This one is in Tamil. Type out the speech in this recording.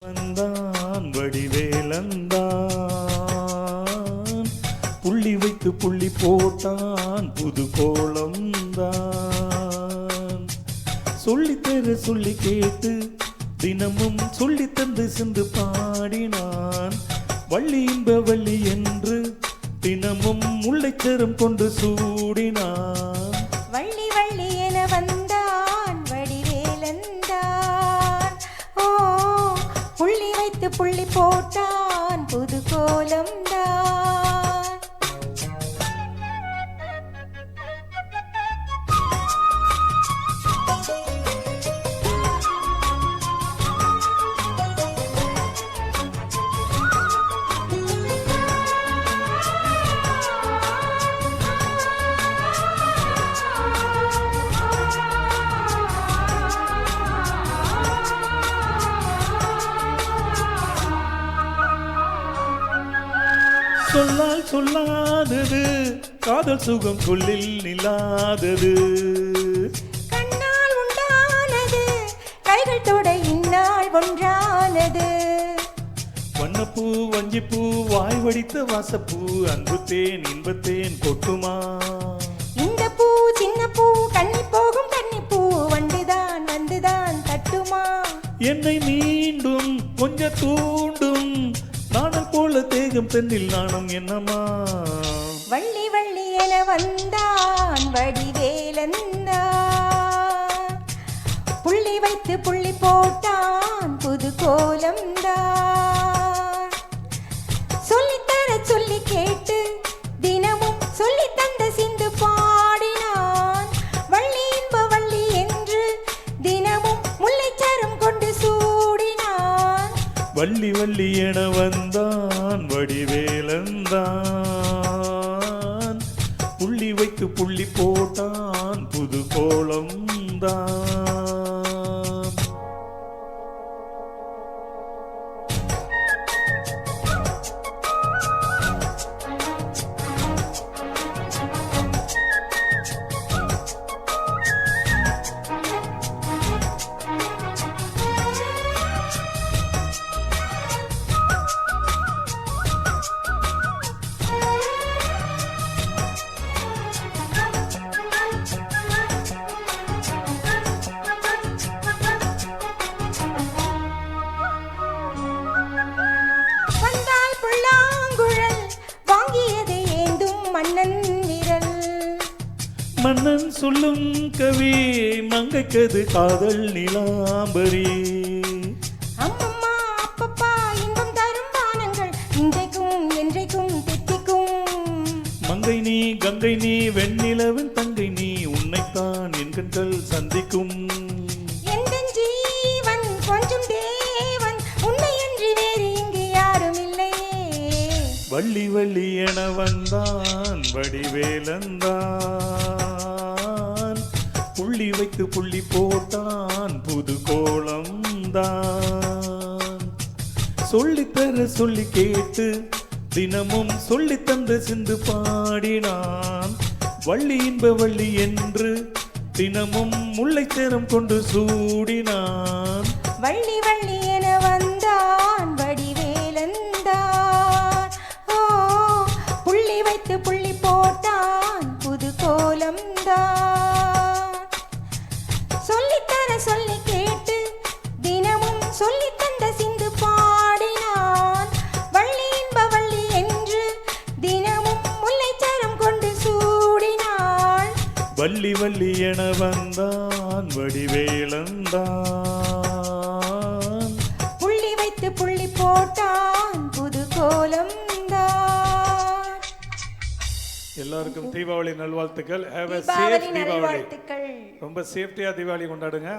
வந்தான் வடிவேலந்தான், புள்ளி வைத்து புள்ளி போட்டான் புது கோலம்தான். சொல்லித்தர சொல்லி கேட்டு தினமும் சொல்லி தந்து சென்று பாடினான். வள்ளி இன்ப வள்ளி என்று தினமும் முல்லைச்சரம் கொண்டு சூடினான். வள்ளி வள்ளி என வந்தான் வடிவேலந்தான். ஓ, புள்ளி வைத்து புள்ளி போட்டான் புது கோலம்தான். சொல்லால் சொல்லாதது காதல் சுகம் சொல்லில் நில்லாதது. கண்ணால் உண்டானது கைகள் தொட இந்நாள் ஒன்றானது. வண்ணப்பூ வஞ்சிப்பூ வாய் வடித்த வாசப்பூ அன்புத்தேன் இன்பத்தேன் கொட்டுமா. இந்த பூ சின்ன பூ கண்ணி போகும் கண்ணி பூ வந்துதான் வந்துதான் தட்டுமா. என்னை மீண்டும் கொஞ்சம் தூண்டும் நாணல் போல தேகம் பெண்ணில் நாணம் என்னமா. வள்ளி வள்ளி என வந்தான் வடிவேலந்தான், புள்ளி வைத்து புள்ளி போட்டான் புது கோலம்தான். சொல்லித்தர சொல்லி கேட்டு தினமும் சொல்லி தந்த சிந்து பாடினான். வள்ளி இன்ப வள்ளி என்று தினமும் முல்லைச்சரம் கொண்டு சூடினான். வள்ளி வள்ளி என வந்தான் வடிவேலந்தான், புள்ளி வைத்து புள்ளி போட்டான் புது கோலம்தான். மன்னன் விரல் மன்னன் சொல்லும் கவி மங்கைக்கது காதல் நிலாம்பரி. அம்மம்மா அப்பப்பா இன்பம் தரும் பானங்கள் இன்றைக்கும் என்றைக்கும் தித்திக்கும். மங்கை நீ கங்கை நீ வெண்ணிலவின் தங்கை நீ உன்னைத்தான் என் கண்கள் சந்திக்கும். எந்த ஜீவன் கொஞ்சம் தேவன் உன்னை அன்றி வேறு இங்கு யாரும் இல்லை. வள்ளி வள்ளி என வந்தான் வடிவேலந்தான், புள்ளி வைத்து புள்ளி போட்டான் புது கோலம்தான். சொல்லித்தர சொல்லி கேட்டு தினமும் சொல்லி தந்து சிந்து பாடினான். வள்ளி இன்ப வள்ளி என்று தினமும் முல்லைச்சரம் கொண்டு சூடினான். வள்ளி வள்ளி என வந்தான் வடிவேலந்தான். ஓ, புள்ளி வைத்து புள்ளி போட்டான் புது கோலம்தான். சொல்லித்தர சொல்லி கேட்டு தினமும் சொல்லி தந்த சிந்து பாடினான். வள்ளி இன்ப வள்ளி என்று தினமும் முல்லைச்சரம் கொண்டு சூடினாள். வள்ளி வள்ளி என வந்தான் வடிவேலந்தான், புள்ளி வைத்து புள்ளி போட்டான் புது கோலம்தான். எல்லாருக்கும் தீபாவளி நல்வாழ்த்துக்கள். Have a safe Deepavali Deepavali. நல்வாழ்த்துக்கள். ரொம்ப சேஃப்டியா தீபாவளி கொண்டாடுங்க.